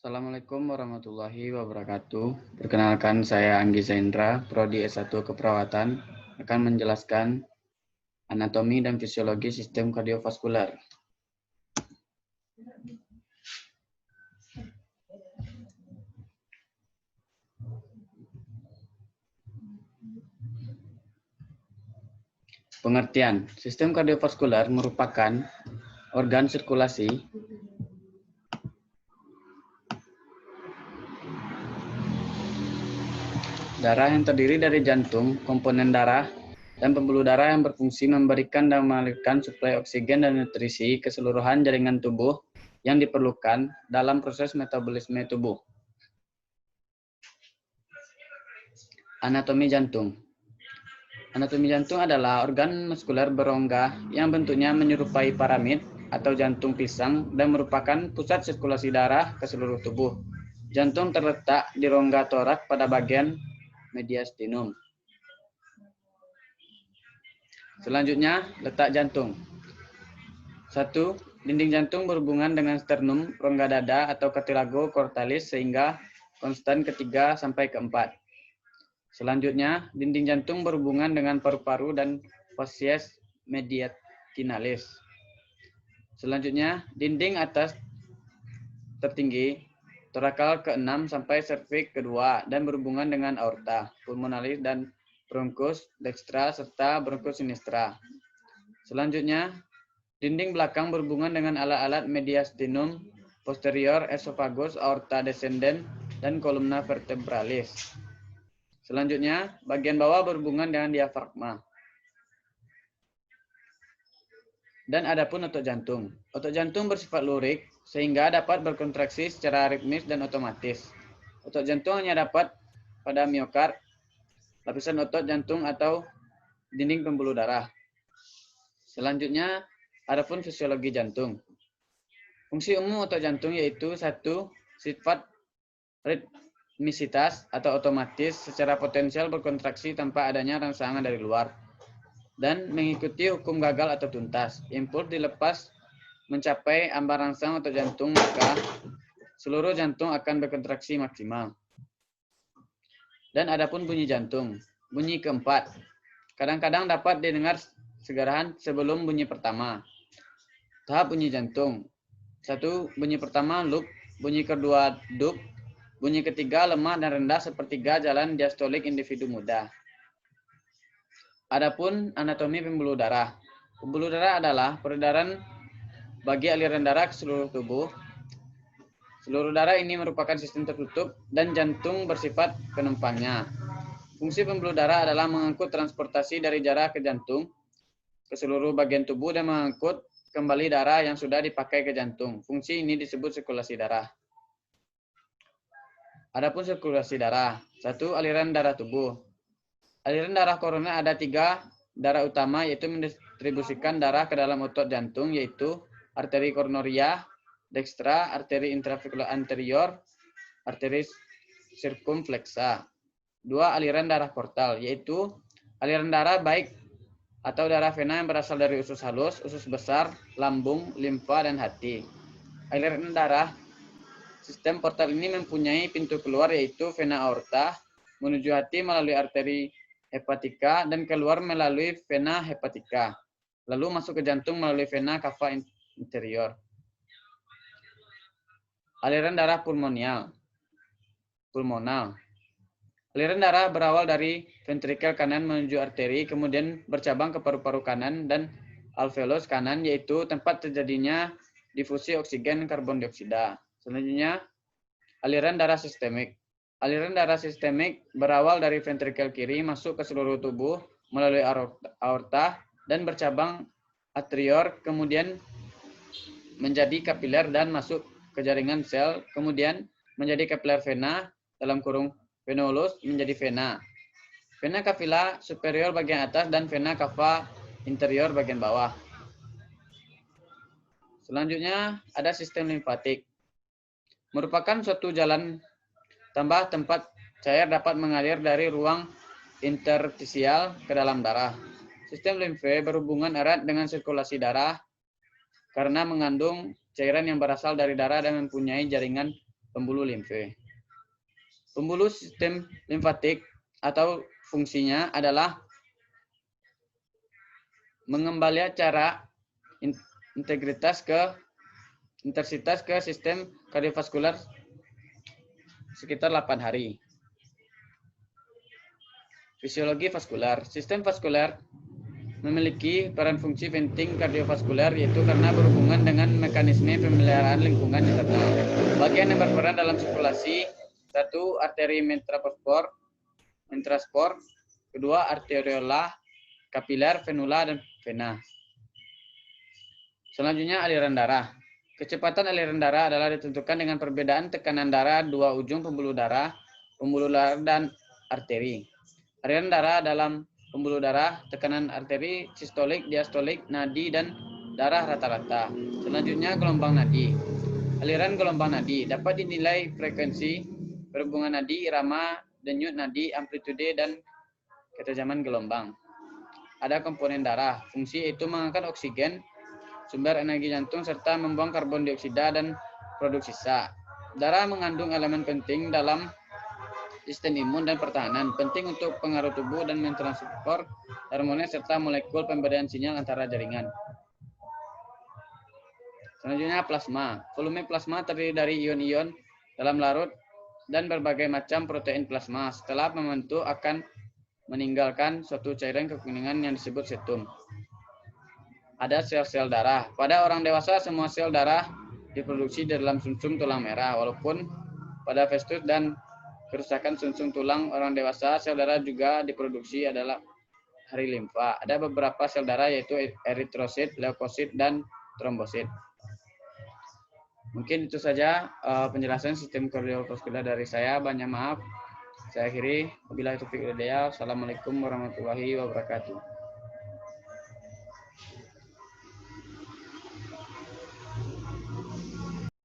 Assalamualaikum warahmatullahi wabarakatuh. Perkenalkan, saya Anggi Zaindra, Prodi S1 Keperawatan, akan menjelaskan anatomi dan fisiologi sistem kardiovaskular. Pengertian, sistem kardiovaskular merupakan organ sirkulasi darah yang terdiri dari jantung, komponen darah, dan pembuluh darah yang berfungsi memberikan dan mengalirkan suplai oksigen dan nutrisi ke keseluruhan jaringan tubuh yang diperlukan dalam proses metabolisme tubuh. Anatomi jantung. Anatomi jantung adalah organ muskuler berongga yang bentuknya menyerupai piramid atau jantung pisang dan merupakan pusat sirkulasi darah ke seluruh tubuh. Jantung terletak di rongga torak pada bagian mediastinum. Selanjutnya, letak jantung. 1. Dinding jantung berhubungan dengan sternum, rongga dada atau cartilago cortalis sehingga konstan ketiga sampai keempat. Selanjutnya, dinding jantung berhubungan dengan paru-paru dan facies mediastinalis. Selanjutnya, dinding atas tertinggi, torakal ke-6 sampai serviks ke-2 dan berhubungan dengan aorta, pulmonalis dan bronchus dextra serta bronchus sinistra. Selanjutnya, dinding belakang berhubungan dengan alat-alat mediastinum posterior, esophagus, aorta descendens, dan kolumna vertebralis. Selanjutnya, bagian bawah berhubungan dengan diafragma. Dan adapun otot jantung. Otot jantung bersifat lurik sehingga dapat berkontraksi secara ritmis dan otomatis. Otot jantung hanya dapat pada miokard, lapisan otot jantung atau dinding pembuluh darah. Selanjutnya, adapun fisiologi jantung. Fungsi umum otot jantung yaitu 1. Sifat ritmisitas atau otomatis secara potensial berkontraksi tanpa adanya rangsangan dari luar dan mengikuti hukum gagal atau tuntas. Impuls dilepas mencapai ambang rangsang otot jantung, maka seluruh jantung akan berkontraksi maksimal. Dan adapun bunyi jantung, bunyi keempat, kadang-kadang dapat didengar segerahan sebelum bunyi pertama. Tahap bunyi jantung. 1. Bunyi pertama loop, bunyi kedua dup, bunyi ketiga lemah dan rendah sepertiga jalan diastolik individu muda. Adapun anatomi pembuluh darah. Pembuluh darah adalah peredaran bagi aliran darah ke seluruh tubuh. Seluruh darah ini merupakan sistem tertutup dan jantung bersifat penumpangnya. Fungsi pembuluh darah adalah mengangkut transportasi dari darah ke jantung ke seluruh bagian tubuh dan mengangkut kembali darah yang sudah dipakai ke jantung. Fungsi ini disebut sirkulasi darah. Adapun sirkulasi darah. 1. Aliran darah tubuh. Aliran darah koroner ada 3 darah utama, yaitu mendistribusikan darah ke dalam otot jantung, yaitu arteri koronaria dextra, arteri intraventricular anterior, arteri circumflexa. 2. Aliran darah portal, yaitu aliran darah baik atau darah vena yang berasal dari usus halus, usus besar, lambung, limfa, dan hati. Aliran darah sistem portal ini mempunyai pintu keluar, yaitu vena aorta, menuju hati melalui arteri hepatika dan keluar melalui vena hepatika, lalu masuk ke jantung melalui vena cava interior. Aliran darah pulmonal. Aliran darah berawal dari ventrikel kanan menuju arteri, kemudian bercabang ke paru-paru kanan dan alveolus kanan, yaitu tempat terjadinya difusi oksigen karbon dioksida. Selanjutnya, aliran darah sistemik. Aliran darah sistemik berawal dari ventrikel kiri, masuk ke seluruh tubuh melalui aorta dan bercabang atrior, kemudian menjadi kapiler dan masuk ke jaringan sel, kemudian menjadi kapiler vena dalam kurung venolus menjadi vena. Vena cavea superior bagian atas dan vena cava interior bagian bawah. Selanjutnya ada sistem limfatik. Merupakan suatu jalan tambah tempat cair dapat mengalir dari ruang interstisial ke dalam darah. Sistem limfe berhubungan erat dengan sirkulasi darah karena mengandung cairan yang berasal dari darah dan mempunyai jaringan pembuluh limfe. Pembuluh sistem limfatik atau fungsinya adalah mengembalikan cara intensitas ke sistem kardiovaskular sekitar 8 hari. Fisiologi vaskular. Sistem vaskular memiliki peran fungsi penting kardiovaskular yaitu karena berhubungan dengan mekanisme pemeliharaan lingkungan internal. Bagian yang berperan dalam sirkulasi: 1. Arteri mentraspor, 2. arteriola, kapiler, venula, dan vena. Selanjutnya aliran darah. Kecepatan aliran darah adalah ditentukan dengan perbedaan tekanan darah dua ujung pembuluh darah dan arteri. Aliran darah dalam pembuluh darah, tekanan arteri, sistolik, diastolik, nadi, dan darah rata-rata. Selanjutnya gelombang nadi. Aliran gelombang nadi dapat dinilai frekuensi, perhubungan nadi, irama, denyut nadi, amplitude, dan ketajaman gelombang. Ada komponen darah. Fungsi itu mengangkat oksigen, sumber energi jantung, serta membuang karbon dioksida dan produk sisa. Darah mengandung elemen penting dalam sistem imun dan pertahanan, penting untuk pengaruh tubuh dan mentransfer hormon serta molekul pemberian sinyal antara jaringan. Selanjutnya plasma. Volume plasma terdiri dari ion-ion dalam larut dan berbagai macam protein plasma. Setelah membentuk akan meninggalkan suatu cairan kekuningan yang disebut setum. Ada sel-sel darah. Pada orang dewasa semua sel darah diproduksi di dalam sumsum tulang merah, walaupun pada festus dan kerusakan sumsum tulang orang dewasa, sel darah juga diproduksi adalah dari limfa. Ada beberapa sel darah yaitu eritrosit, leukosit, dan trombosit. Mungkin itu saja penjelasan sistem kardiovaskular dari saya. Banyak maaf. Saya akhiri. Wabillahi taufiq wal hidayah. Assalamualaikum warahmatullahi wabarakatuh.